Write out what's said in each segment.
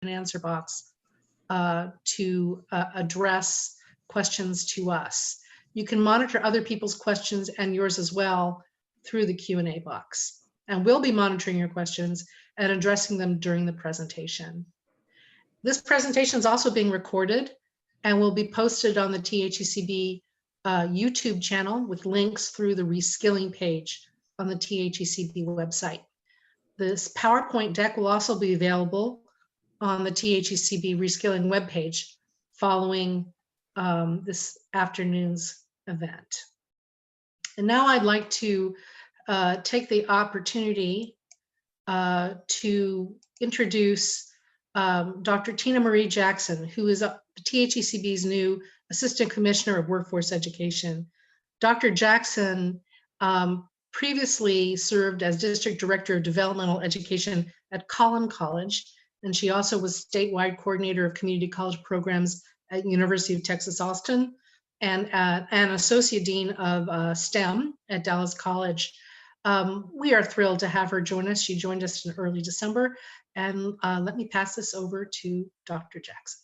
answer box to address questions to us. You can monitor other people's questions and yours as well through the Q&A box. And we'll be monitoring your questions and addressing them during the presentation. This presentation is also being recorded and will be posted on the THECB YouTube channel with links through the Reskilling page on the THECB website. This PowerPoint deck will also be available on the THECB Reskilling webpage following this afternoon's event. And now I'd like to take the opportunity to introduce Dr. Tina Marie Jackson, who is THECB's new Assistant Commissioner of Workforce Education. Dr. Jackson previously served as District Director of Developmental Education at Collin College, and she also was statewide coordinator of community college programs at University of Texas Austin, and an Associate Dean of STEM at Dallas College. We are thrilled to have her join us. She joined us in early December, and let me pass this over to Dr. Jackson.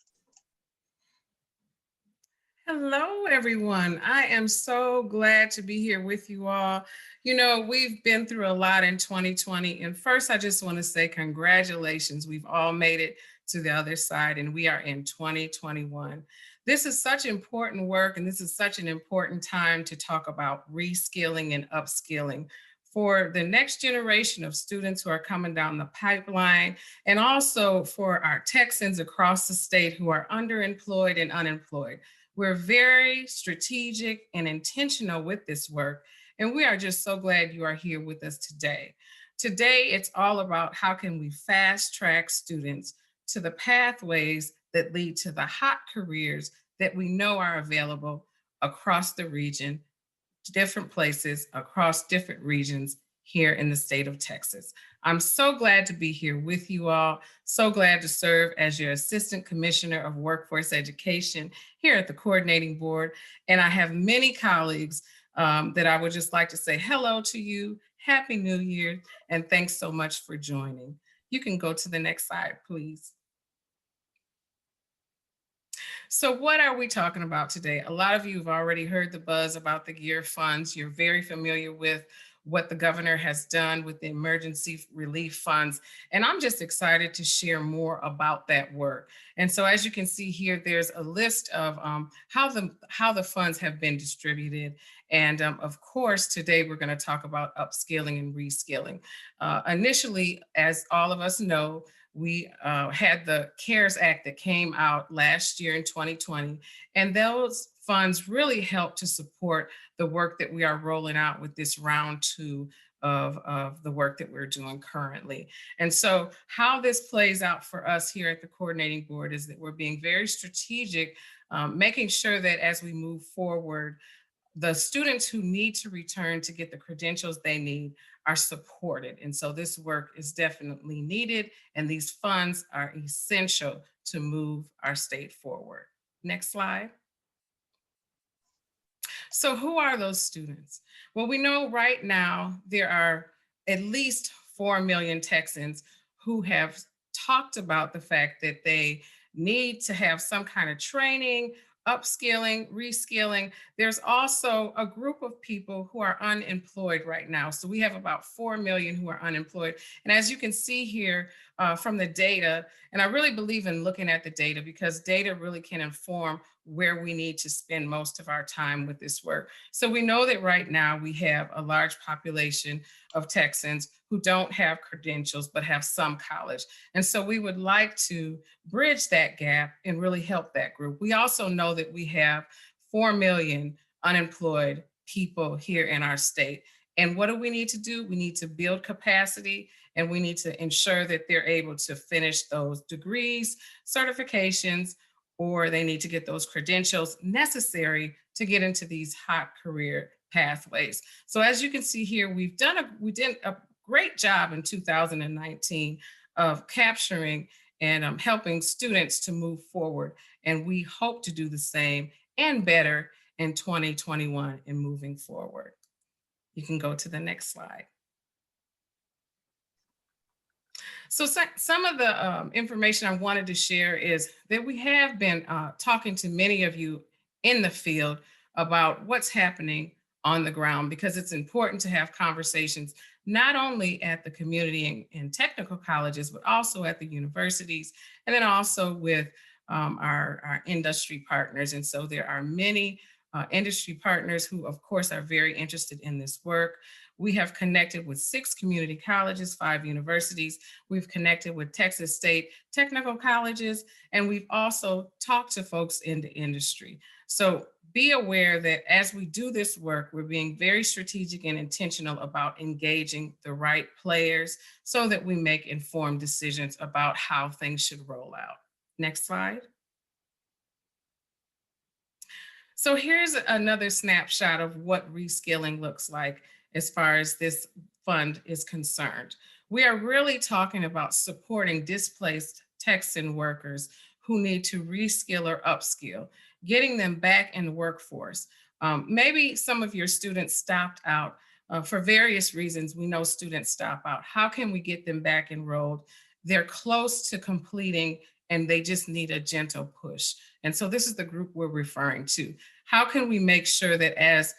Hello, everyone. I am so glad to be here with you all. You know, we've been through a lot in 2020. And first, I just want to say congratulations. We've all made it to the other side, and we are in 2021. This is such important work, and this is such an important time to talk about reskilling and upskilling for the next generation of students who are coming down the pipeline, and also for our Texans across the state who are underemployed and unemployed. We're very strategic and intentional with this work, and we are just so glad you are here with us today. Today, it's all about how can we fast track students to the pathways that lead to the hot careers that we know are available across the region, different places, across different regions here in the state of Texas. I'm so glad to be here with you all. So glad to serve as your Assistant Commissioner of Workforce Education here at the Coordinating Board. And I have many colleagues that I would just like to say hello to you, Happy New Year, and thanks so much for joining. You can go to the next slide, please. So what are we talking about today? A lot of you have already heard the buzz about the GEAR funds. You're very familiar with what the governor has done with the emergency relief funds. And I'm just excited to share more about that work. And so as you can see here, there's a list of how the funds have been distributed. And of course, today we're going to talk about upskilling and reskilling. Initially, as all of us know, we had the CARES Act that came out last year in 2020, and those funds really helped to support the work that we are rolling out with this round 2 of the work that we're doing currently. And so how this plays out for us here at the Coordinating Board is that we're being very strategic, making sure that as we move forward, the students who need to return to get the credentials they need are supported. And so this work is definitely needed, and these funds are essential to move our state forward. Next slide. So who are those students? Well, we know right now there are at least 4 million Texans who have talked about the fact that they need to have some kind of training, upskilling, reskilling. There's also a group of people who are unemployed right now. So we have about 4 million who are unemployed. And as you can see here from the data, and I really believe in looking at the data because data really can inform where we need to spend most of our time with this work. So we know that right now we have a large population of Texans who don't have credentials but have some college. And so we would like to bridge that gap and really help that group. We also know that we have 4 million unemployed people here in our state. And what do we need to do? We need to build capacity, and we need to ensure that they're able to finish those degrees, certifications, or they need to get those credentials necessary to get into these hot career pathways. So as you can see here, we did a great job in 2019 of capturing and helping students to move forward. And we hope to do the same and better in 2021 and moving forward. You can go to the next slide. So some of the information I wanted to share is that we have been talking to many of you in the field about what's happening on the ground, because it's important to have conversations not only at the community and technical colleges, but also at the universities, and then also with our industry partners. And so there are many industry partners who, of course, are very interested in this work. We have connected with 6 community colleges, 5 universities. We've connected with Texas State technical colleges, and we've also talked to folks in the industry. So be aware that as we do this work, we're being very strategic and intentional about engaging the right players so that we make informed decisions about how things should roll out. Next slide. So here's another snapshot of what reskilling looks like as far as this fund is concerned. We are really talking about supporting displaced Texan workers who need to reskill or upskill, getting them back in the workforce. Maybe some of your students stopped out for various reasons. We know students stop out. How can we get them back enrolled? They're close to completing and they just need a gentle push. And so this is the group we're referring to. How can we make sure that as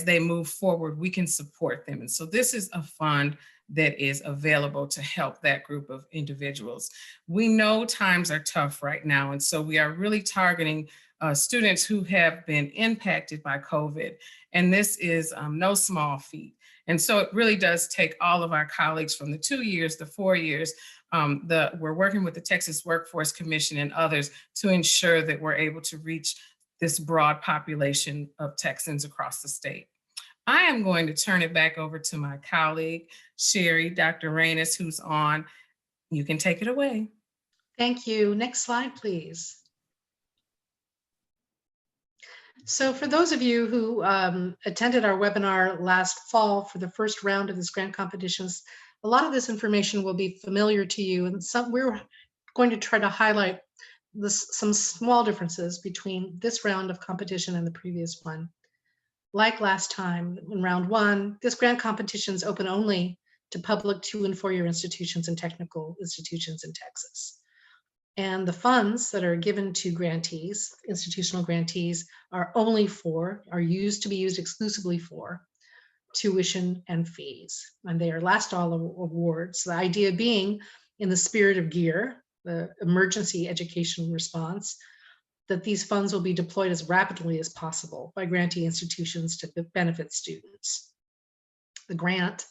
they move forward, we can support them? And so this is a fund that is available to help that group of individuals. We know times are tough right now, and so we are really targeting students who have been impacted by COVID, and this is no small feat. And so it really does take all of our colleagues from the 2 years, the 4 years. We're working with the Texas Workforce Commission and others to ensure that we're able to reach this broad population of Texans across the state. I am going to turn it back over to my colleague, Sherry, Dr. Reynes, who's on. You can take it away. Thank you. Next slide, please. So for those of you who attended our webinar last fall for the first round of this grant competitions, a lot of this information will be familiar to you, and we're going to try to highlight some small differences between this round of competition and the previous one. Like last time, in round 1, this grant competition is open only to public 2- and 4-year institutions and technical institutions in Texas. And the funds that are given to grantees, institutional grantees, are used to be used exclusively for tuition and fees. And they are last dollar awards. The idea being, in the spirit of GEAR, the emergency education response, that these funds will be deployed as rapidly as possible by grantee institutions to benefit students. The grant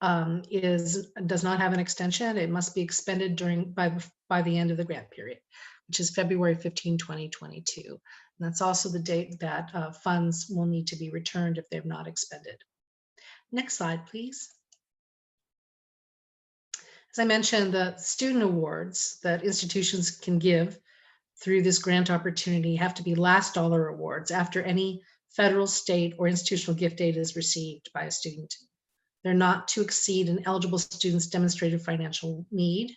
does not have an extension. It must be expended by the end of the grant period, which is February 15, 2022. And that's also the date that funds will need to be returned if they're not expended. Next slide, please. As I mentioned, the student awards that institutions can give through this grant opportunity have to be last dollar awards after any federal, state, or institutional gift aid is received by a student. They're not to exceed an eligible student's demonstrated financial need.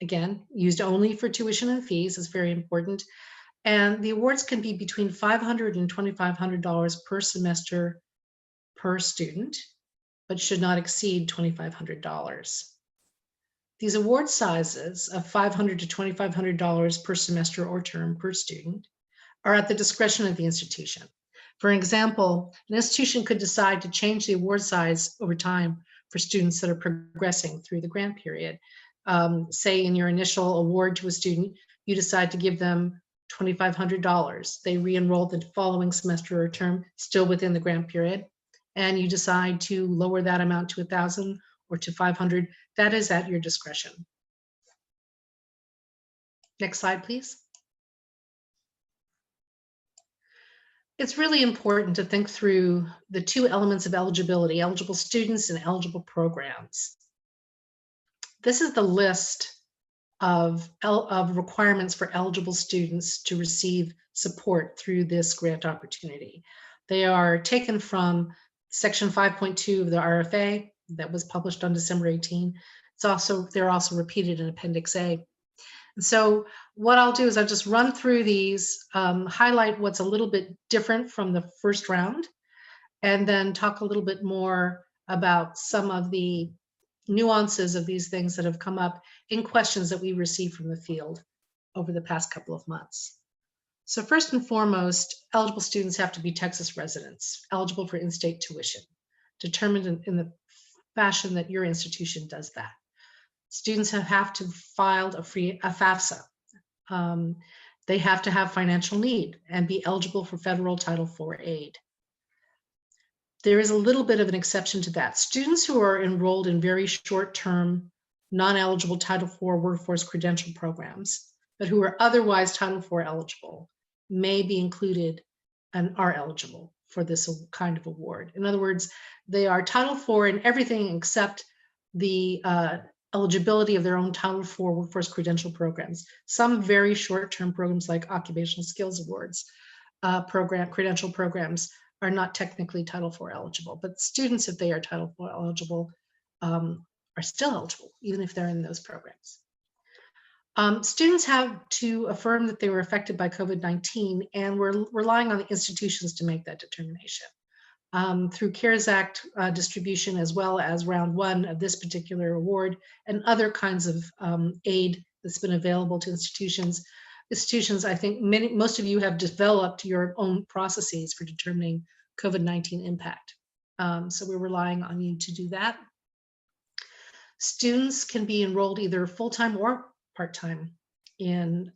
Again, used only for tuition and fees is very important. And the awards can be between $500 and $2,500 per semester per student, but should not exceed $2,500. These award sizes of $500 to $2,500 per semester or term per student are at the discretion of the institution. For example, an institution could decide to change the award size over time for students that are progressing through the grant period. Say in your initial award to a student, you decide to give them $2,500. They re-enroll the following semester or term, still within the grant period, and you decide to lower that amount to $1,000 or to $500. That is at your discretion. Next slide, please. It's really important to think through the 2 elements of eligibility: eligible students and eligible programs. This is the list of requirements for eligible students to receive support through this grant opportunity. They are taken from Section 5.2 of the RFA that was published on December 18. They're also repeated in Appendix A. And so what I'll do is I'll just run through these, highlight what's a little bit different from the first round, and then talk a little bit more about some of the nuances of these things that have come up in questions that we received from the field over the past couple of months. So first and foremost, eligible students have to be Texas residents, eligible for in-state tuition, determined in the fashion that your institution does that. Students have to filed a FAFSA. They have to have financial need and be eligible for federal Title IV aid. There is a little bit of an exception to that. Students who are enrolled in very short-term, non-eligible Title IV workforce credential programs, but who are otherwise Title IV eligible, may be included and are eligible for this kind of award. In other words, they are Title IV in everything except the eligibility of their own Title IV workforce credential programs. Some very short-term programs like occupational skills awards, credential programs are not technically Title IV eligible, but students, if they are Title IV eligible, are still eligible, even if they're in those programs. Students have to affirm that they were affected by COVID-19, and we're relying on the institutions to make that determination. Through CARES Act distribution, as well as round one of this particular award and other kinds of aid that's been available to institutions. Institutions, I think most of you have developed your own processes for determining COVID-19 impact. So we're relying on you to do that. Students can be enrolled either full-time or part-time in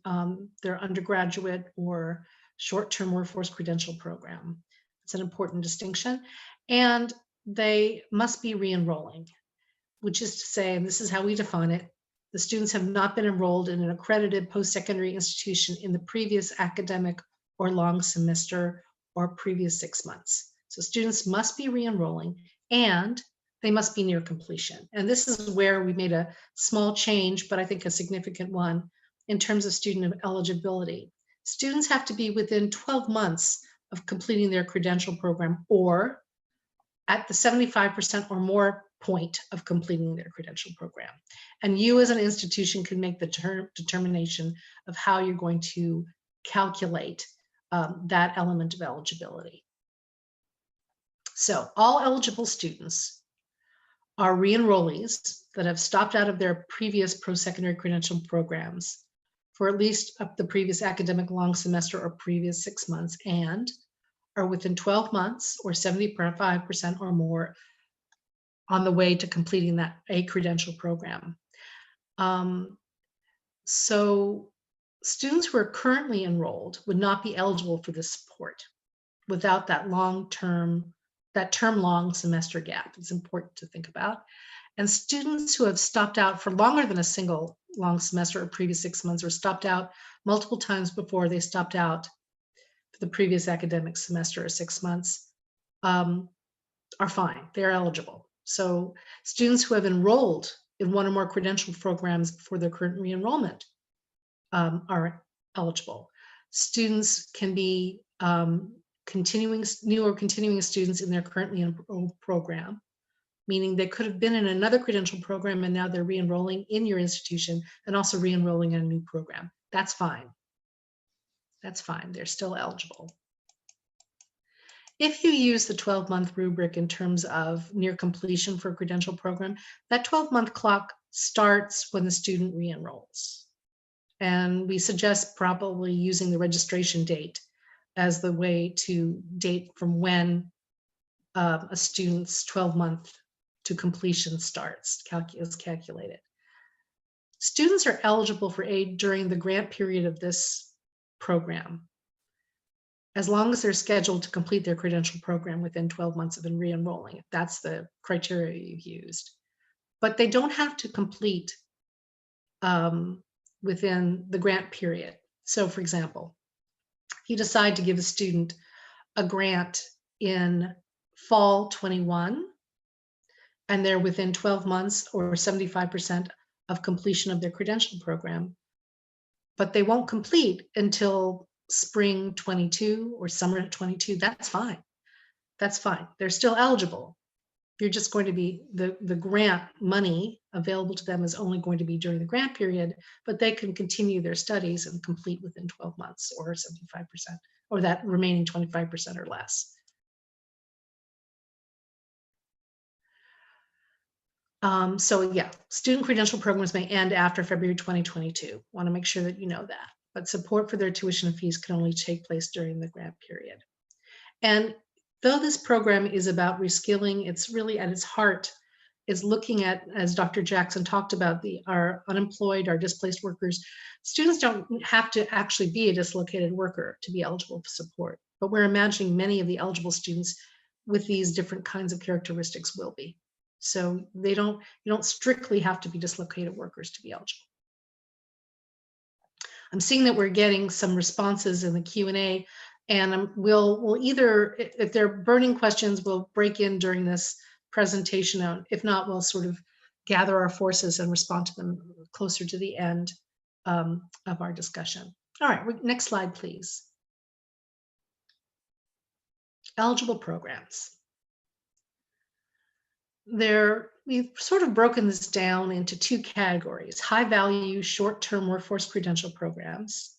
their undergraduate or short-term workforce credential program. It's an important distinction. And they must be re-enrolling, which is to say, and this is how we define it, the students have not been enrolled in an accredited post-secondary institution in the previous academic or long semester or previous 6 months. So students must be re-enrolling and they must be near completion. And this is where we made a small change, but I think a significant one in terms of student eligibility. Students have to be within 12 months of completing their credential program or at the 75% or more point of completing their credential program. And you as an institution can make the determination of how you're going to calculate that element of eligibility. So all eligible students are re-enrollees that have stopped out of their previous post-secondary credential programs for at least the previous academic long semester or previous 6 months and are within 12 months or 75% or more on the way to completing a credential program. So students who are currently enrolled would not be eligible for this support without that term long semester gap. It's important to think about. And students who have stopped out for longer than a single long semester or previous 6 months or stopped out multiple times before they stopped out for the previous academic semester or 6 months are fine, they're eligible. So students who have enrolled in one or more credential programs before their current re-enrollment are eligible. Students can be new or continuing students in their currently enrolled program, meaning they could have been in another credential program and now they're re-enrolling in your institution and also re-enrolling in a new program. That's fine. That's fine, they're still eligible. If you use the 12-month rubric in terms of near completion for a credential program, that 12-month clock starts when the student re-enrolls. And we suggest probably using the registration date as the way to date from when a student's 12-month to completion starts, is calculated. Students are eligible for aid during the grant period of this program, as long as they're scheduled to complete their credential program within 12 months of re-enrolling, if that's the criteria you've used. But they don't have to complete within the grant period. So for example, if you decide to give a student a grant in fall 21, and they're within 12 months or 75% of completion of their credential program, but they won't complete until spring 22 or summer 22, that's fine. That's fine. They're still eligible. You're just going to be, the grant money available to them is only going to be during the grant period, but they can continue their studies and complete within 12 months or 75%, or that remaining 25% or less. So yeah, student credential programs may end after February 2022. Want to make sure that you know that. But support for their tuition and fees can only take place during the grant period. And though this program is about reskilling, it's really at its heart is looking at, as Dr. Jackson talked about, our unemployed, our displaced workers. Students don't have to actually be a dislocated worker to be eligible for support, but we're imagining many of the eligible students with these different kinds of characteristics will be. So you don't strictly have to be dislocated workers to be eligible. I'm seeing that we're getting some responses in the Q&A, and we'll either, if they're burning questions, we'll break in during this presentation. If not, we'll sort of gather our forces and respond to them closer to the end of our discussion. All right, next slide, please. Eligible programs. We've sort of broken this down into two categories: high value short-term workforce credential programs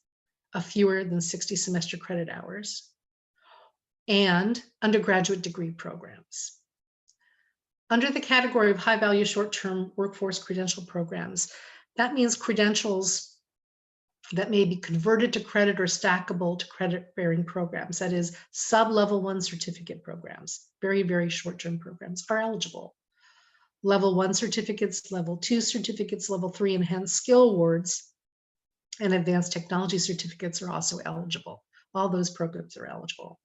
of fewer than 60 semester credit hours, and undergraduate degree programs. Under the category of high value short-term workforce credential programs, that means credentials that may be converted to credit or stackable to credit-bearing programs. That is, sub-level 1 certificate programs, very, very short-term programs, are eligible. Level 1 certificates, level 2 certificates, level 3 enhanced skill awards, and advanced technology certificates are also eligible. All those programs are eligible.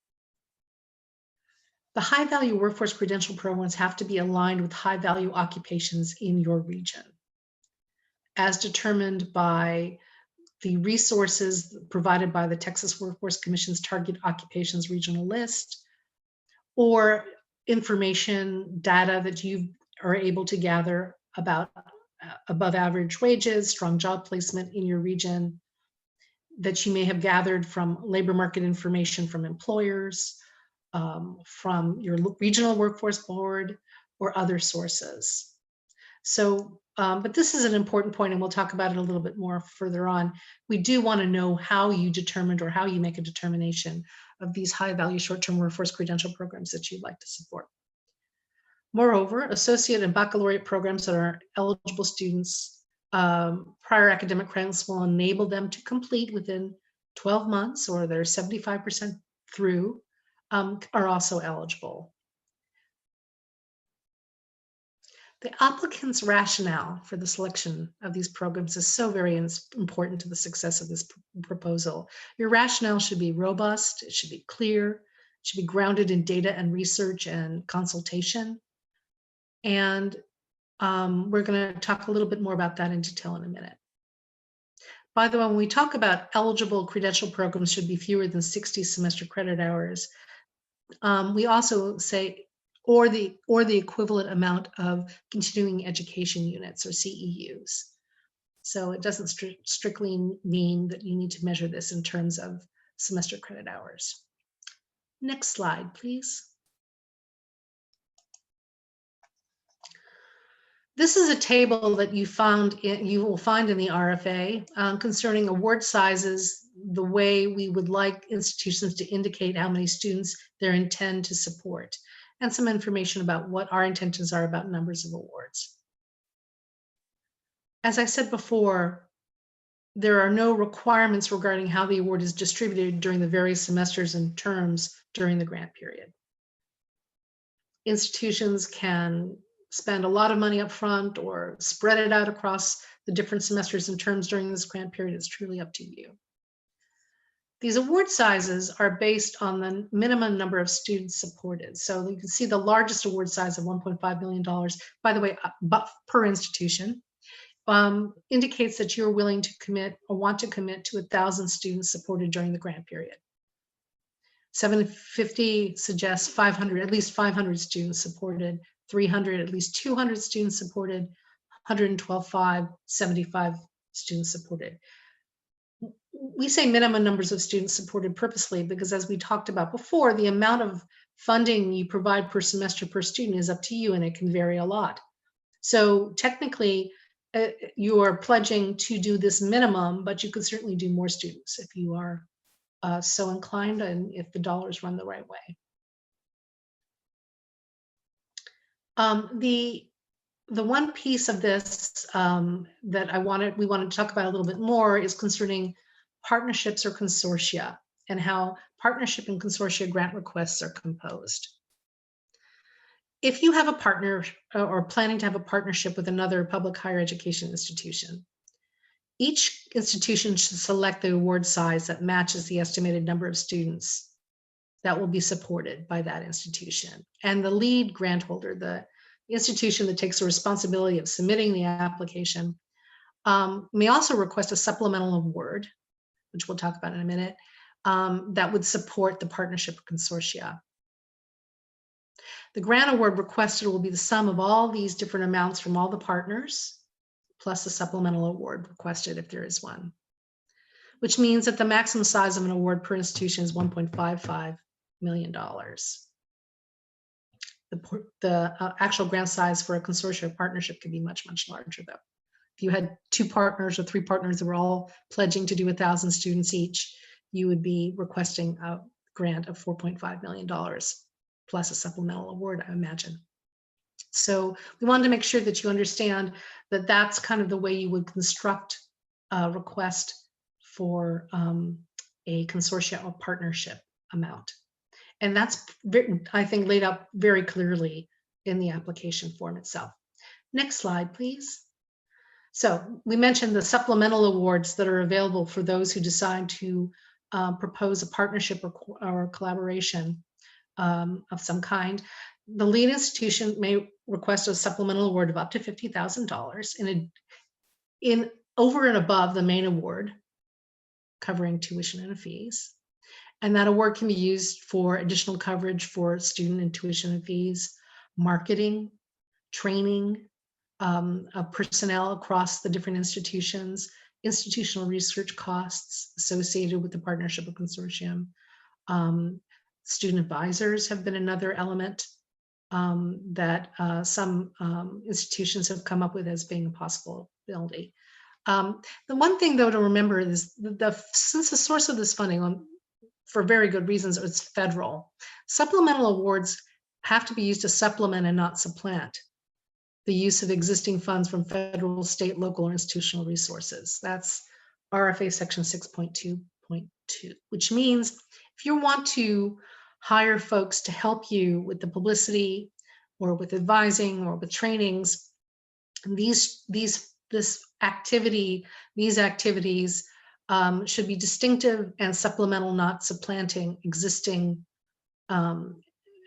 The high value workforce credential programs have to be aligned with high value occupations in your region, as determined by the resources provided by the Texas Workforce Commission's Target Occupations Regional List, or information data that you are able to gather about above average wages, strong job placement in your region, that you may have gathered from labor market information from employers, from your regional workforce board, or other sources. So, but this is an important point, and we'll talk about it a little bit more further on. We do want to know how you determined or how you make a determination of these high value short-term workforce credential programs that you'd like to support. Moreover, associate and baccalaureate programs that are eligible students, prior academic credits will enable them to complete within 12 months, or they're 75% through, are also eligible. The applicant's rationale for the selection of these programs is so very important to the success of this proposal. Your rationale should be robust, it should be clear, it should be grounded in data and research and consultation. And we're going to talk a little bit more about that in detail in a minute. By the way, when we talk about eligible credential programs should be fewer than 60 semester credit hours, we also say or the equivalent amount of continuing education units, or CEUs. So it doesn't strictly mean that you need to measure this in terms of semester credit hours. Next slide, please. This is a table that you will find in the RFA concerning award sizes, the way we would like institutions to indicate how many students they intend to support, and some information about what our intentions are about numbers of awards. As I said before, there are no requirements regarding how the award is distributed during the various semesters and terms during the grant period. Institutions can spend a lot of money up front or spread it out across the different semesters and terms during this grant period. It's truly up to you. These award sizes are based on the minimum number of students supported. So you can see the largest award size of $1.5 million, by the way, per institution, indicates that you're willing to commit or want to commit to 1,000 students supported during the grant period. 750 suggests 500, at least 500 students supported, 300, at least 200 students supported, 112.5, 75 students supported. We say minimum numbers of students supported purposely because, as we talked about before, the amount of funding you provide per semester per student is up to you, and it can vary a lot. So technically, you are pledging to do this minimum, but you could certainly do more students if you are so inclined and if the dollars run the right way. The The one piece of this that we wanted to talk about a little bit more is concerning partnerships or consortia and how partnership and consortia grant requests are composed. If you have a partner or planning to have a partnership with another public higher education institution, each institution should select the award size that matches the estimated number of students that will be supported by that institution. And the lead grant holder, the institution that takes the responsibility of submitting the application, may also request a supplemental award, which we'll talk about in a minute, that would support the partnership consortia. The grant award requested will be the sum of all these different amounts from all the partners, plus a supplemental award requested if there is one, which means that the maximum size of an award per institution is $1.55 million. The actual grant size for a consortium or partnership could be much, much larger though. If you had 2 partners or 3 partners that were all pledging to do 1,000 students each, you would be requesting a grant of $4.5 million plus a supplemental award, I imagine. So we wanted to make sure that you understand that that's kind of the way you would construct a request for a consortia or partnership amount. And that's, I think, laid out very clearly in the application form itself. Next slide, please. So we mentioned the supplemental awards that are available for those who decide to propose a partnership or collaboration of some kind. The lead institution may request a supplemental award of up to $50,000 in over and above the main award, covering tuition and fees. And that award can be used for additional coverage for student and tuition and fees, marketing, training of personnel across the different institutions, institutional research costs associated with the partnership or consortium. Student advisors have been another element that some institutions have come up with as being a possibility. The one thing though to remember is since the source of this funding, for very good reasons, it's federal, supplemental awards have to be used to supplement and not supplant the use of existing funds from federal, state, local, or institutional resources. That's RFA section 6.2.2, which means if you want to hire folks to help you with the publicity or with advising or with trainings, these activities should be distinctive and supplemental, not supplanting existing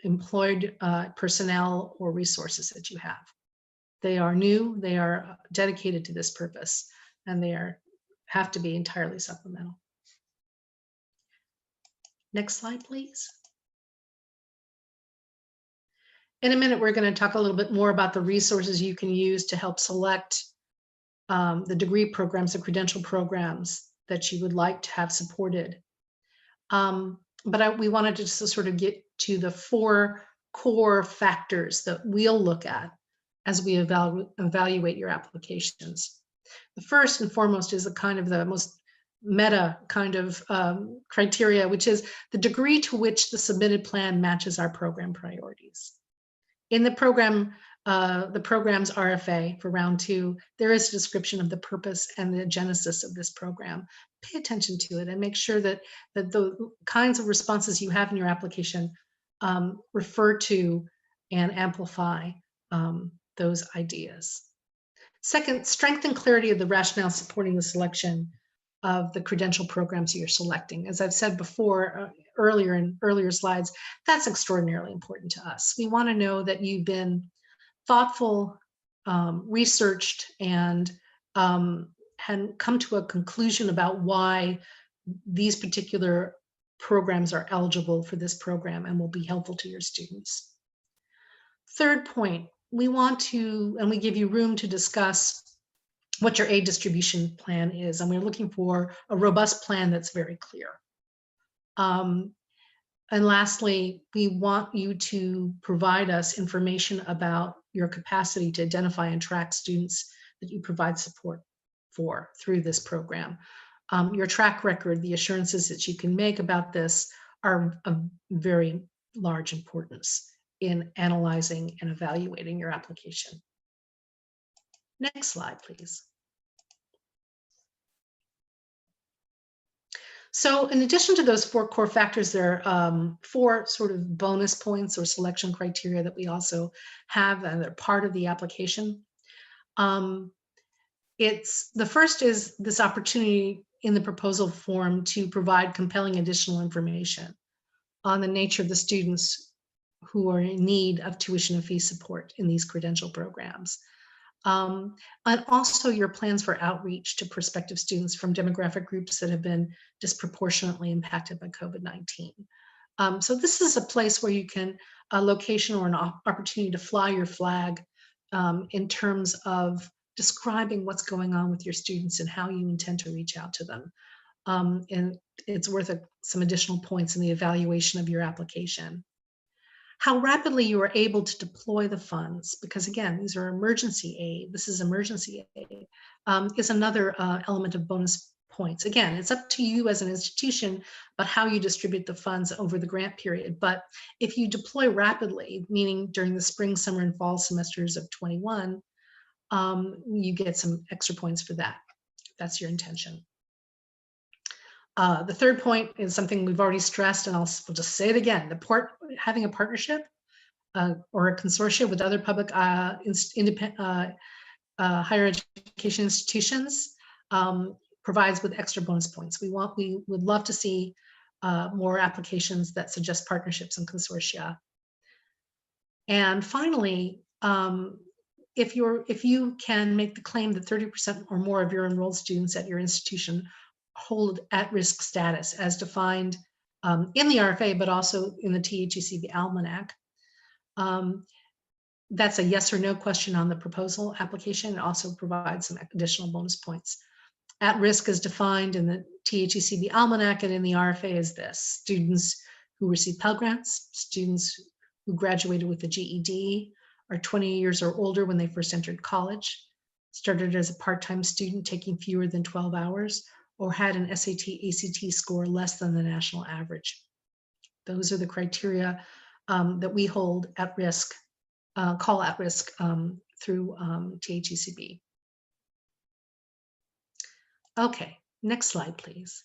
employed personnel or resources that you have. They are new, they are dedicated to this purpose, and they have to be entirely supplemental. Next slide, please. In a minute, we're going to talk a little bit more about the resources you can use to help select the degree programs, the credential programs that you would like to have supported. But we wanted to just sort of get to the 4 core factors that we'll look at as we evaluate your applications. The first and foremost is the most meta kind of criteria, which is the degree to which the submitted plan matches our program priorities. In the program's RFA for round 2, there is a description of the purpose and the genesis of this program. Pay attention to it and make sure that the kinds of responses you have in your application refer to and amplify those ideas. Second, strength and clarity of the rationale supporting the selection of the credential programs you're selecting. As I've said before, earlier slides, that's extraordinarily important to us. We want to know that you've been thoughtful, researched, and come to a conclusion about why these particular programs are eligible for this program and will be helpful to your students. Third point, we want to, and we give you room to discuss what your aid distribution plan is, and we're looking for a robust plan that's very clear. And lastly, we want you to provide us information about your capacity to identify and track students that you provide support for through this program. Your track record, the assurances that you can make about this are of very large importance in analyzing and evaluating your application. Next slide, please. So in addition to those 4 core factors, there are 4 sort of bonus points or selection criteria that we also have, and they're part of the application. The first is this opportunity in the proposal form to provide compelling additional information on the nature of the students who are in need of tuition and fee support in these credential programs. And also your plans for outreach to prospective students from demographic groups that have been disproportionately impacted by COVID-19. So this is a place where you can, a location or an opportunity to fly your flag in terms of describing what's going on with your students and how you intend to reach out to them. And it's worth some additional points in the evaluation of your application. How rapidly you are able to deploy the funds, because again, these are emergency aid, this is emergency aid, is another element of bonus points. Again, it's up to you as an institution about how you distribute the funds over the grant period. But if you deploy rapidly, meaning during the spring, summer, and fall semesters of 21, you get some extra points for that. That's your intention. The third point is something we've already stressed, and we'll just say it again. Having a partnership or a consortium with other public independent higher education institutions provides with extra bonus points. We would love to see more applications that suggest partnerships and consortia. And finally, if you can make the claim that 30% or more of your enrolled students at your institution hold at-risk status as defined in the RFA, but also in the THECB Almanac. That's a yes or no question on the proposal application. It also provides some additional bonus points. At-risk is defined in the THECB Almanac and in the RFA is this: students who receive Pell Grants, students who graduated with a GED, are 20 years or older when they first entered college, started as a part-time student taking fewer than 12 hours, or had an SAT/ACT score less than the national average. Those are the criteria that we hold at risk, call at risk through THECB. Okay, next slide, please.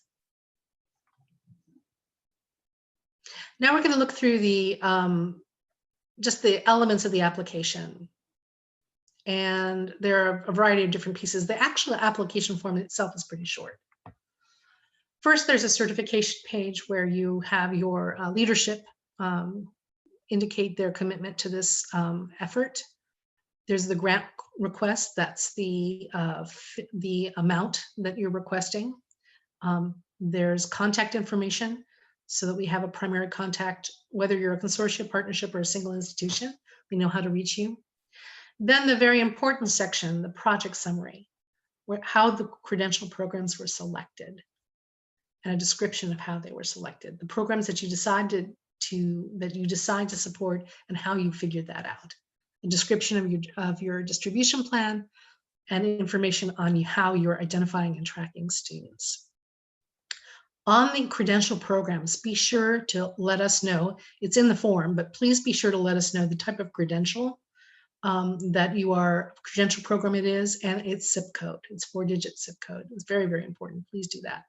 Now we're going to look through the just the elements of the application. And there are a variety of different pieces. The actual application form itself is pretty short. First, there's a certification page where you have your leadership indicate their commitment to this effort. There's the grant request. That's the amount that you're requesting. There's contact information so that we have a primary contact, whether you're a consortium, partnership, or a single institution, we know how to reach you. Then the very important section, the project summary, how the credential programs were selected, and a description of how they were selected, the programs that you decide to support, and how you figured that out. A description of your distribution plan, and information on how you're identifying and tracking students. On the credential programs, be sure to let us know, it's in the form, but please be sure to let us know the type of credential credential program it is, and its zip code. It's 4-digit zip code. It's very, very important. Please do that.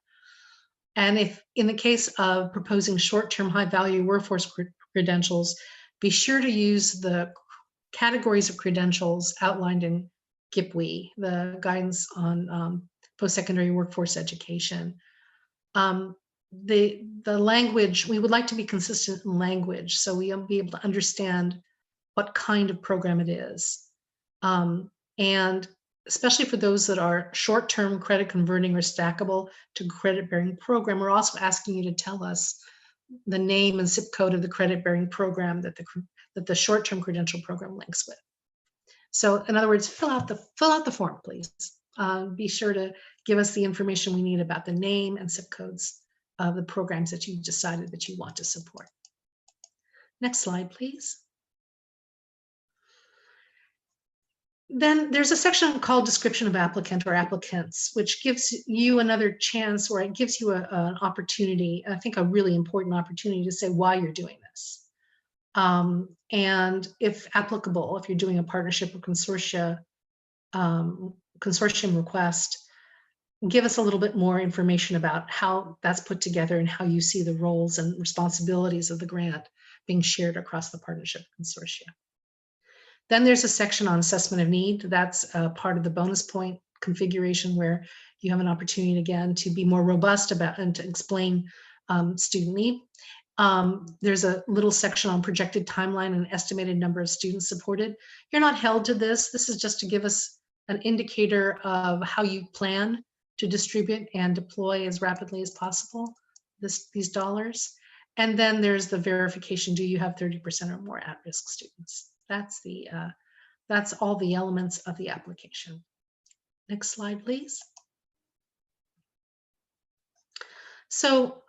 And if in the case of proposing short-term high-value workforce credentials, be sure to use the categories of credentials outlined in GIPWE, the guidance on post-secondary workforce education. The language, we would like to be consistent in language, so we'll be able to understand what kind of program it is. And especially for those that are short-term credit converting or stackable to credit-bearing program, we're also asking you to tell us the name and zip code of the credit-bearing program that the short-term credential program links with. So in other words, fill out the form, please. Be sure to give us the information we need about the name and zip codes of the programs that you decided that you want to support. Next slide, please. Then there's a section called Description of Applicant or Applicants, which gives you another chance, or it gives you an opportunity, I think a really important opportunity, to say why you're doing this. And if applicable, if you're doing a partnership or consortia, consortium request, give us a little bit more information about how that's put together and how you see the roles and responsibilities of the grant being shared across the partnership consortia. Then there's a section on assessment of need. That's part of the bonus point configuration, where you have an opportunity again to be more robust about and to explain student need. There's a little section on projected timeline and estimated number of students supported. You're not held to this. This is just to give us an indicator of how you plan to distribute and deploy as rapidly as possible these dollars. And then there's the verification. Do you have 30% or more at-risk students? That's all the elements of the application. Next slide, please. So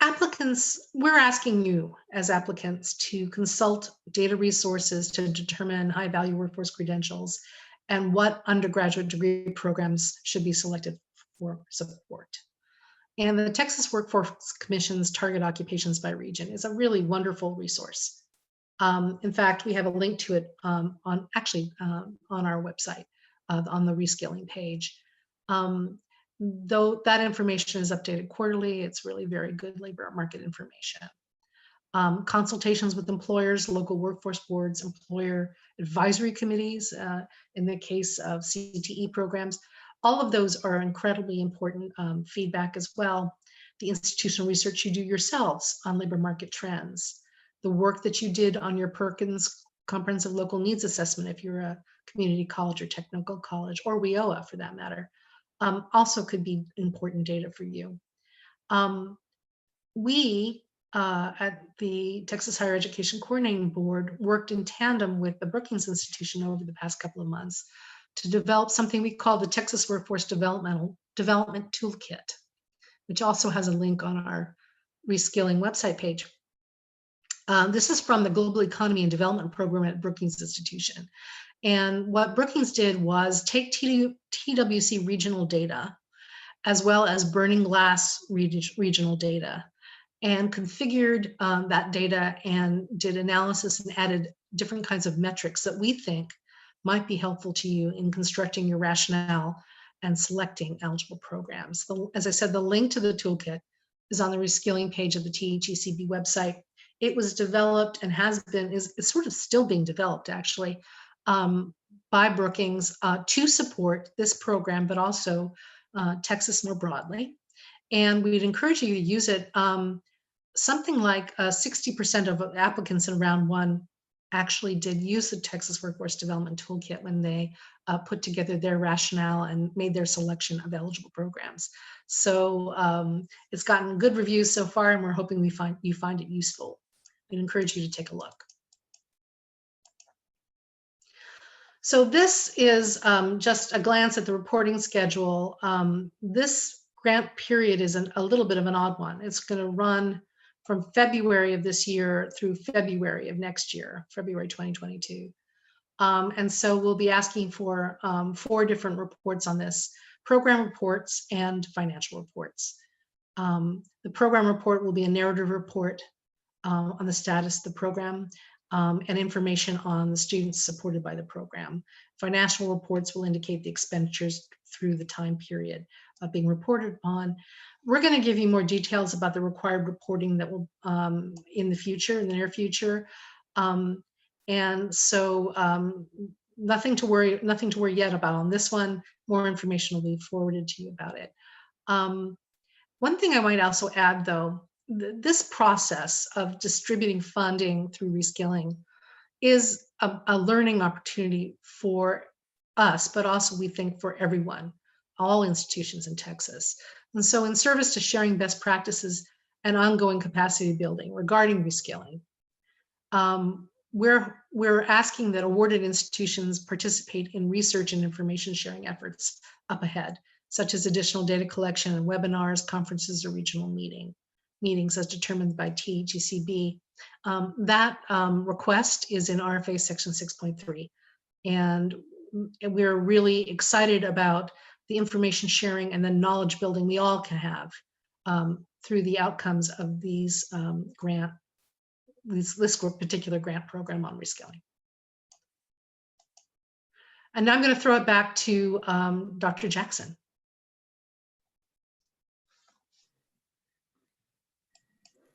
applicants, we're asking you as applicants to consult data resources to determine high value workforce credentials and what undergraduate degree programs should be selected for support. And the Texas Workforce Commission's Target Occupations by Region is a really wonderful resource. In fact, we have a link to it on our website on the Reskilling page. Though that information is updated quarterly, it's really very good labor market information. Consultations with employers, local workforce boards, employer advisory committees, in the case of CTE programs, all of those are incredibly important feedback as well. The institutional research you do yourselves on labor market trends, the work that you did on your Perkins Comprehensive Local Needs Assessment, if you're a community college or technical college, or WIOA for that matter, also could be important data for you. We at the Texas Higher Education Coordinating Board worked in tandem with the Brookings Institution over the past couple of months to develop something we call the Texas Workforce Development Toolkit, which also has a link on our Reskilling website page. This is from the Global Economy and Development Program at Brookings Institution. And what Brookings did was take TWC regional data, as well as Burning Glass regional data, and configured that data and did analysis and added different kinds of metrics that we think might be helpful to you in constructing your rationale and selecting eligible programs. As I said, the link to the toolkit is on the Reskilling page of the THECB website. It was developed and is sort of still being developed actually by Brookings to support this program, but also Texas more broadly. And we'd encourage you to use it. Something like 60% of applicants in round one actually did use the Texas Workforce Development Toolkit when they put together their rationale and made their selection of eligible programs. So it's gotten good reviews so far, and we're hoping you find it useful. We'd encourage you to take a look. So this is just a glance at the reporting schedule. This grant period is a little bit of an odd one. It's going to run from February of this year through February of next year, February 2022. And so we'll be asking for 4 different reports on this: program reports and financial reports. The program report will be a narrative report on the status of the program and information on the students supported by the program. Financial reports will indicate the expenditures through the time period being reported on. We're going to give you more details about the required reporting that will in the near future. And so nothing to worry yet about on this one. More information will be forwarded to you about it. One thing I might also add, though, this process of distributing funding through Reskilling is a learning opportunity for us, but also we think for everyone, all institutions in Texas. And so in service to sharing best practices and ongoing capacity building regarding Reskilling, we're asking that awarded institutions participate in research and information sharing efforts up ahead, such as additional data collection and webinars, conferences, or regional meetings as determined by THECB. That request is in RFA section 6.3. And we're really excited about the information sharing and the knowledge building we all can have through the outcomes of this particular grant program on Reskilling. And now I'm going to throw it back to Dr. Jackson.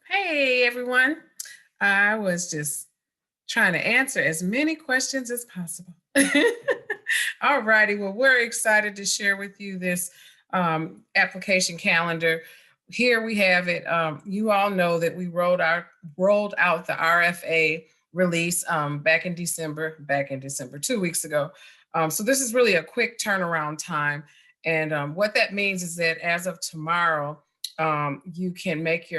Hey, everyone. I was just trying to answer as many questions as possible. All righty. Well, we're excited to share with you this application calendar. Here we have it. You all know that we rolled out the RFA release back in December, 2 weeks ago. So this is really a quick turnaround time. And what that means is that as of tomorrow, you can make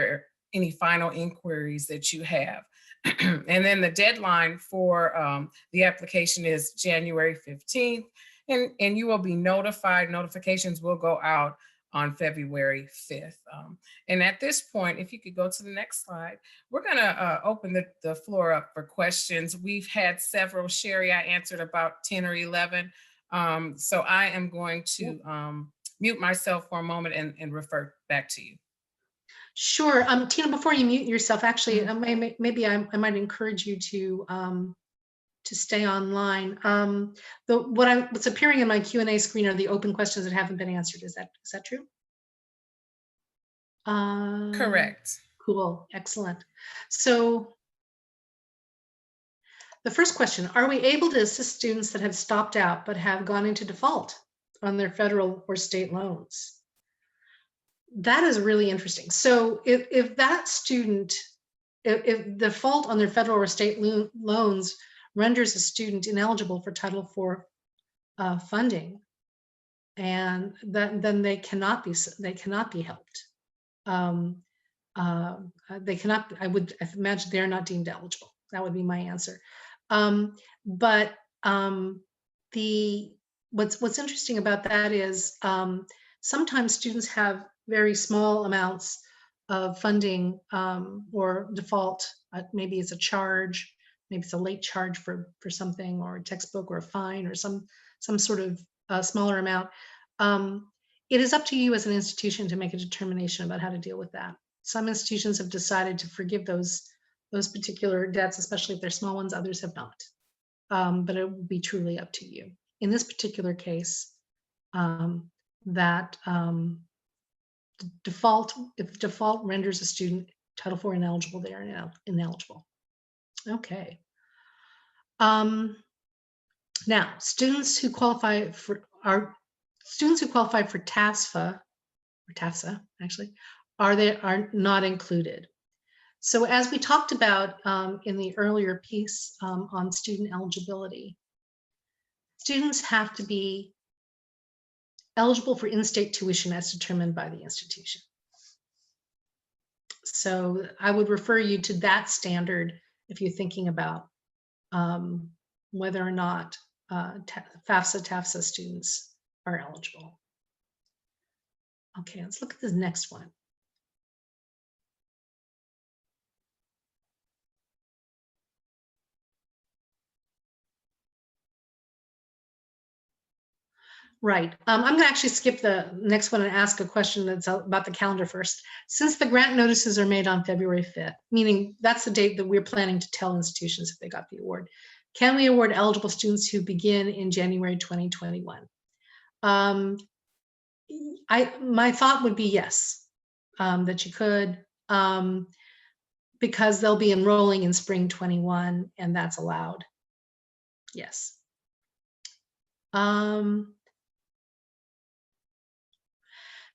any final inquiries that you have. And then the deadline for the application is January 15th, and you will be notified. Notifications will go out on February 5th. And at this point, if you could go to the next slide, we're gonna open the floor up for questions. We've had several. Sherry, I answered about 10 or 11. So I am going to mute myself for a moment and refer back to you. Sure. Tina, before you mute yourself, actually, maybe I might encourage you to stay online. What's appearing in my Q&A screen are the open questions that haven't been answered. Is that true? Correct. Cool. Excellent. So the first question, are we able to assist students that have stopped out but have gone into default on their federal or state loans? That is really interesting. So if that student, if default on their federal or state loans renders a student ineligible for Title IV funding, and then they cannot be helped. They cannot. I would imagine they are not deemed eligible. That would be my answer. But what's interesting about that is sometimes students have very small amounts of funding or default. Maybe it's a charge, maybe it's a late charge for something, or a textbook, or a fine, or some sort of smaller amount. It is up to you as an institution to make a determination about how to deal with that. Some institutions have decided to forgive those particular debts, especially if they're small ones. Others have not. But it will be truly up to you. In this particular case, if default renders a student Title IV ineligible, they are ineligible. Okay. Now, students who qualify for TAFSA, or TAFSA actually, are not included. So as we talked about in the earlier piece on student eligibility, students have to be eligible for in-state tuition as determined by the institution. So I would refer you to that standard if you're thinking about whether or not FAFSA-TAFSA students are eligible. Okay, let's look at the next one. Right. I'm going to actually skip the next one and ask a question that's about the calendar first. Since the grant notices are made on February 5th, meaning that's the date that we're planning to tell institutions if they got the award, can we award eligible students who begin in January 2021? My thought would be yes, that you could, because they'll be enrolling in spring 21, and that's allowed. Yes.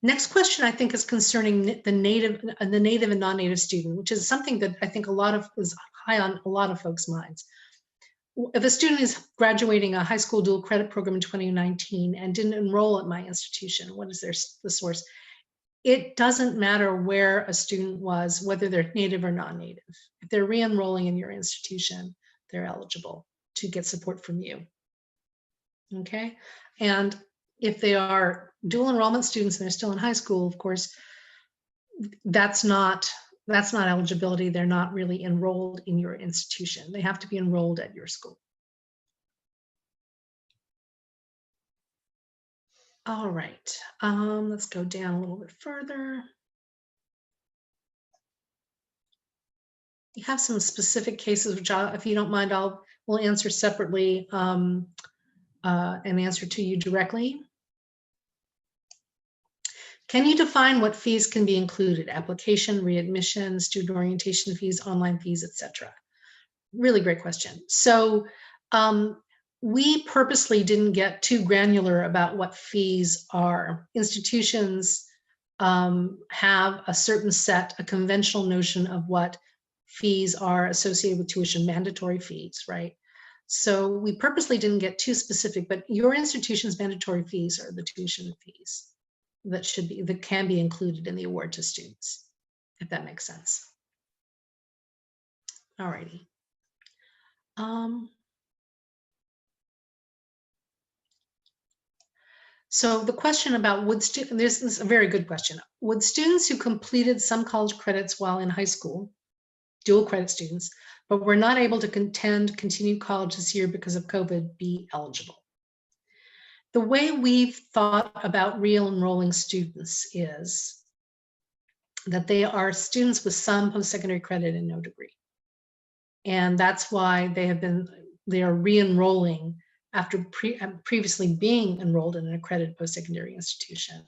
Next question, I think, is concerning the native and non-native student, which is something that I think is high on a lot of folks' minds. If a student is graduating a high school dual credit program in 2019 and didn't enroll at my institution, what is the source? It doesn't matter where a student was, whether they're native or non-native. If they're re-enrolling in your institution, they're eligible to get support from you. Okay, and if they are dual enrollment students and they're still in high school, of course, that's not eligibility. They're not really enrolled in your institution. They have to be enrolled at your school. All right, let's go down a little bit further. We have some specific cases, which if you don't mind, we'll answer separately. an answer to you directly. Can you define what fees can be included? Application, readmission, student orientation fees, online fees, etc. Really great question. So we purposely didn't get too granular about what fees are. Institutions have a certain set, a conventional notion of what fees are associated with tuition, mandatory fees, right? So we purposely didn't get too specific, but your institution's mandatory fees are the tuition fees that can be included in the award to students, if that makes sense. All righty. So the question about this is a very good question. Would students who completed some college credits while in high school, dual credit students, but were not able to continue college this year because of COVID, be eligible? The way we've thought about re-enrolling students is that they are students with some post-secondary credit and no degree. And that's why they are re-enrolling after previously being enrolled in an accredited post-secondary institution.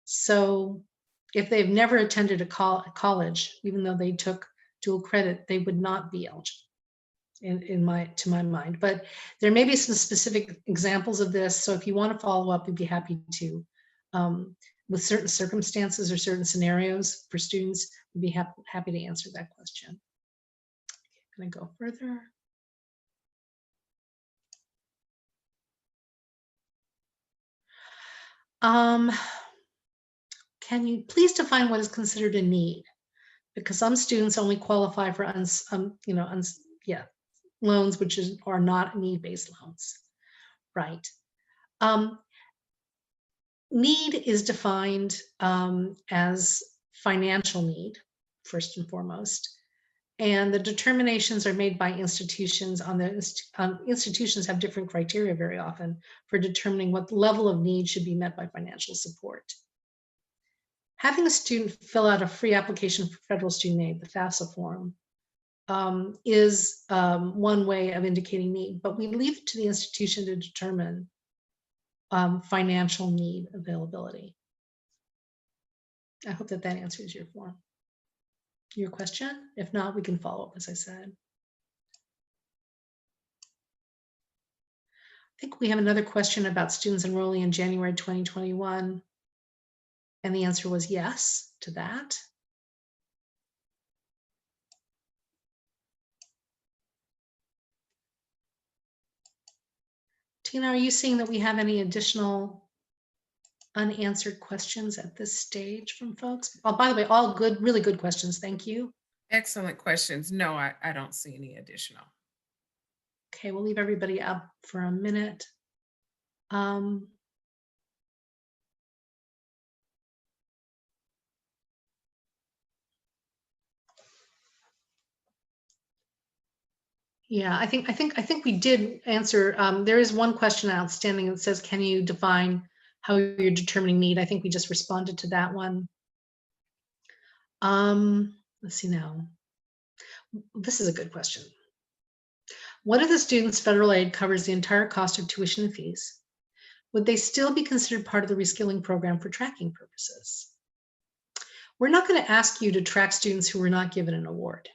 So if they've never attended a college, even though they took dual credit, they would not be eligible to my mind. But there may be some specific examples of this. So if you want to follow up, we'd be happy to. With certain circumstances or certain scenarios for students, we'd be happy to answer that question. I'm gonna go further. Can you please define what is considered a need? Because some students only qualify for loans which are not need-based loans, right? Need is defined as financial need, first and foremost, and the determinations are made by institutions. Institutions have different criteria very often for determining what level of need should be met by financial support. Having a student fill out a free application for federal student aid, the FAFSA form, is one way of indicating need, but we leave it to the institution to determine financial need availability. I hope that answers your question. If not, we can follow up, as I said. I think we have another question about students enrolling in January 2021. And the answer was yes to that. Tina, are you seeing that we have any additional unanswered questions at this stage from folks? Oh, by the way, all good, really good questions. Thank you. Excellent questions. No, I don't see any additional. Okay, we'll leave everybody up for a minute. Yeah, I think we did answer. There is one question outstanding that says, can you define how you're determining need? I think we just responded to that one. Let's see now. This is a good question. What if the student's federal aid covers the entire cost of tuition and fees? Would they still be considered part of the reskilling program for tracking purposes? We're not going to ask you to track students who were not given an award.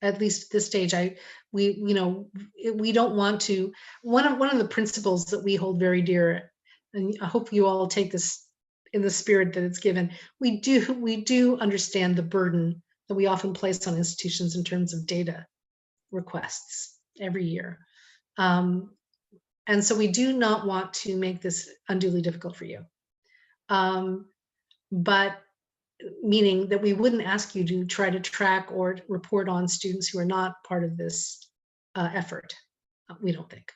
At least at this stage, we don't want to. One of the principles that we hold very dear, and I hope you all take this in the spirit that it's given. We do understand the burden that we often place on institutions in terms of data requests every year, and so we do not want to make this unduly difficult for you. But meaning that we wouldn't ask you to try to track or report on students who are not part of this effort. We don't think.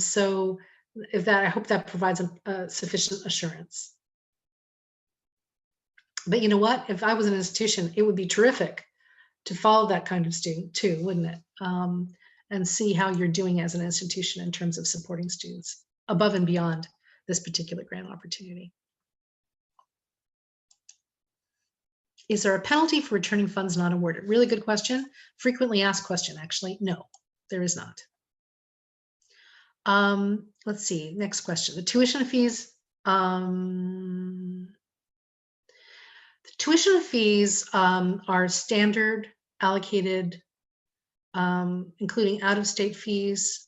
So I hope that provides a sufficient assurance. But you know what? If I was an institution, it would be terrific to follow that kind of student too, wouldn't it? And see how you're doing as an institution in terms of supporting students above and beyond this particular grant opportunity. Is there a penalty for returning funds not awarded? Really good question. Frequently asked question, actually. No, there is not. Let's see, next question. The tuition fees. The tuition fees are standard allocated, including out-of-state fees.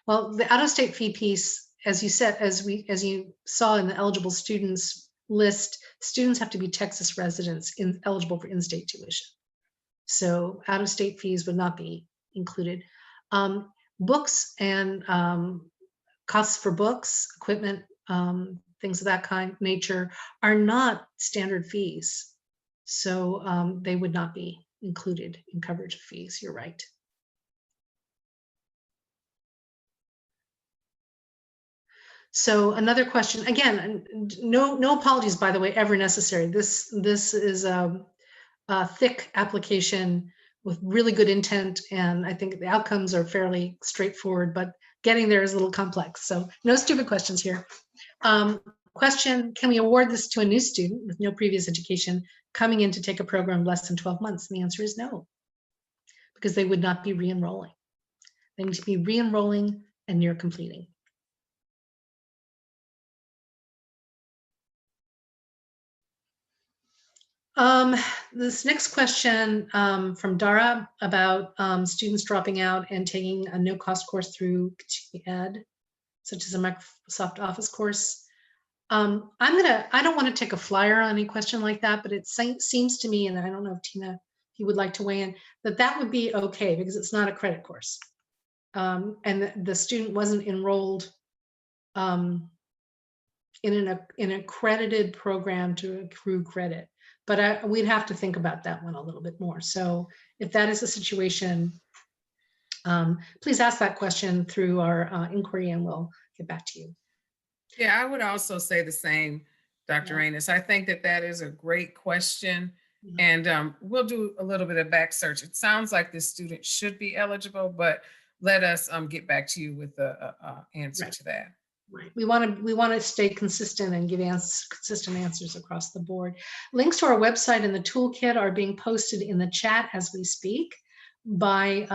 Well, the out-of-state fee piece, as you said, as you saw in the eligible students list, students have to be Texas residents eligible for in-state tuition. So out-of-state fees would not be included. Books and costs for books, equipment, things of that nature are not standard fees. So they would not be included in coverage of fees. You're right. So another question, again, no apologies, by the way, ever necessary. This is a thick application with really good intent, and I think the outcomes are fairly straightforward, but getting there is a little complex. So no stupid questions here. Question, can we award this to a new student with no previous education coming in to take a program less than 12 months? And the answer is no, because they would not be re-enrolling. They need to be re-enrolling and near completing. This next question from Dara about students dropping out and taking a no-cost course through Ed, such as a Microsoft Office course. I don't want to take a flyer on any question like that, but it seems to me, and I don't know if Tina, if you would like to weigh in, that would be okay because it's not a credit course. And the student wasn't enrolled in an accredited program to accrue credit. But we'd have to think about that one a little bit more. So if that is a situation, please ask that question through our inquiry and we'll get back to you. Yeah, I would also say the same, Dr. Reynes. I think that is a great question. And we'll do a little bit of back search. It sounds like this student should be eligible, but let us get back to you with the answer to that. Right. We want to stay consistent and give consistent answers across the board. Links to our website and the toolkit are being posted in the chat as we speak by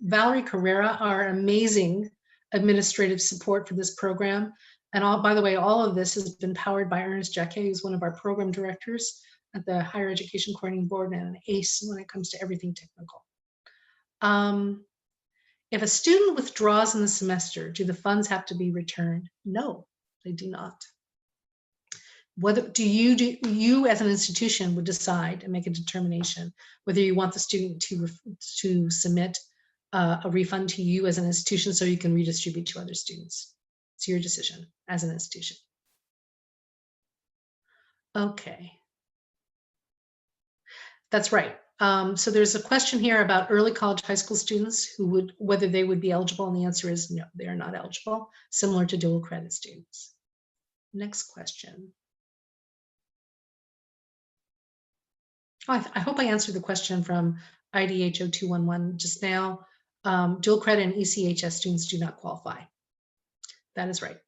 Valerie Carrera, our amazing administrative support for this program. And by the way, all of this has been powered by Ernest Jacquet, who's one of our program directors at the Higher Education Coordinating Board and an ace when it comes to everything technical. If a student withdraws in the semester, do the funds have to be returned? No, they do not. Whether you as an institution would decide and make a determination whether you want the student to submit a refund to you as an institution so you can redistribute to other students. It's your decision as an institution. Okay. That's right. So there's a question here about early college high school students whether they would be eligible, and the answer is no, they are not eligible, similar to dual credit students. Next question. Oh, I hope I answered the question from IDH0211 just now. Dual credit and ECHS students do not qualify. That is right.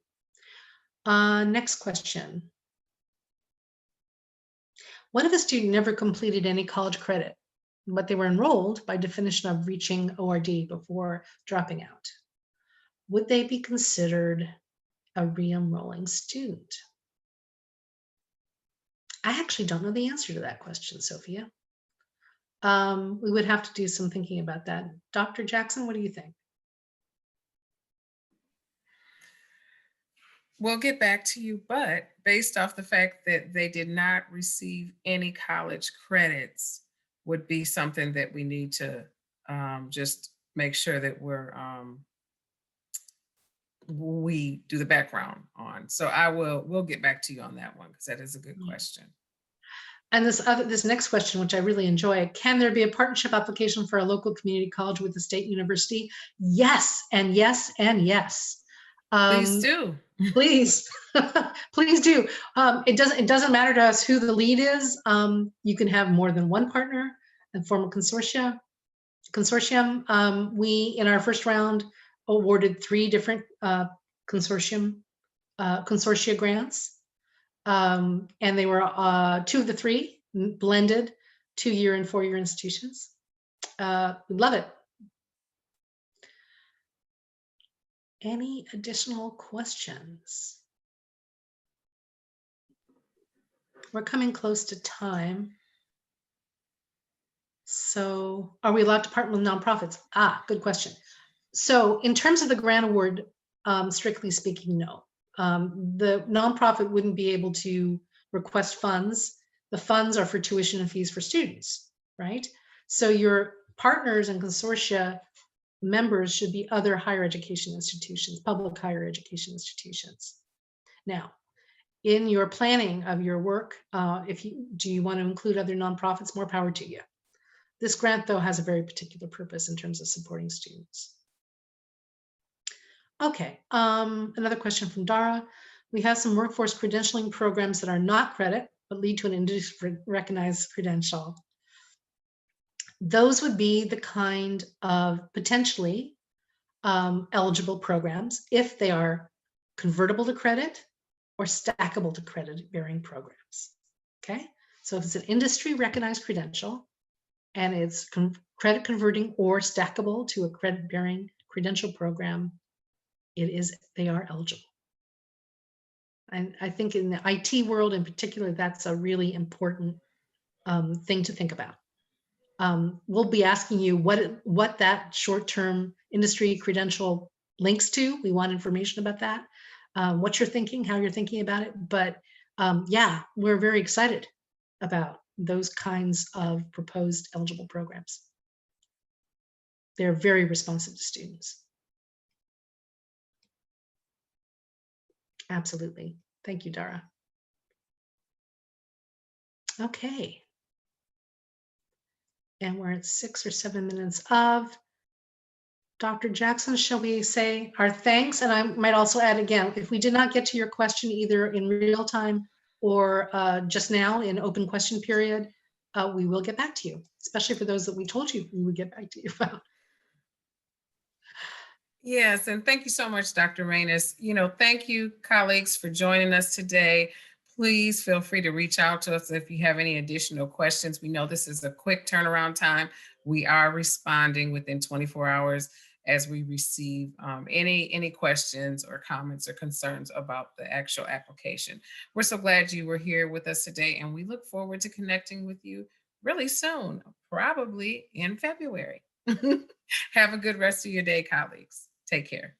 Next question. What if a student never completed any college credit, but they were enrolled by definition of reaching ORD before dropping out? Would they be considered a re-enrolling student? I actually don't know the answer to that question, Sophia. We would have to do some thinking about that. Dr. Jackson, what do you think? We'll get back to you, but based off the fact that they did not receive any college credits would be something that we need to just make sure that we do the background on. So we'll get back to you on that one because that is a good question. And this next question, which I really enjoy, can there be a partnership application for a local community college with a state university? Yes, and yes, and yes. Please do. Please, please do. It doesn't matter to us who the lead is. You can have more than one partner and form a consortium. We, in our first round, awarded 3 different consortia grants. And they were 2 of the 3 blended 2-year and 4-year institutions. We love it. Any additional questions? We're coming close to time. So are we allowed to partner with nonprofits? Good question. So in terms of the grant award, strictly speaking, no. The nonprofit wouldn't be able to request funds. The funds are for tuition and fees for students, right? So your partners and consortia members should be other higher education institutions, public higher education institutions. Now, in your planning of your work, do you want to include other nonprofits? More power to you. This grant, though, has a very particular purpose in terms of supporting students. Okay, another question from Dara. We have some workforce credentialing programs that are not credit, but lead to an industry recognized credential. Those would be the kind of potentially eligible programs if they are convertible to credit or stackable to credit bearing programs. Okay, so if it's an industry recognized credential and it's credit converting or stackable to a credit bearing credential program, they are eligible. And I think in the IT world in particular, that's a really important thing to think about. We'll be asking you what that short-term industry credential links to. We want information about that, what you're thinking, how you're thinking about it. But yeah, we're very excited about those kinds of proposed eligible programs. They're very responsive to students. Absolutely. Thank you, Dara. Okay. And we're at 6 or 7 minutes of. Dr. Jackson, shall we say our thanks? And I might also add again, if we did not get to your question either in real time or just now in open question period, we will get back to you, especially for those that we told you we would get back to you about. Yes, and thank you so much, Dr. Reynes. Thank you, colleagues, for joining us today. Please feel free to reach out to us if you have any additional questions. We know this is a quick turnaround time. We are responding within 24 hours as we receive any questions or comments or concerns about the actual application. We're so glad you were here with us today, and we look forward to connecting with you really soon, probably in February. Have a good rest of your day, colleagues. Take care.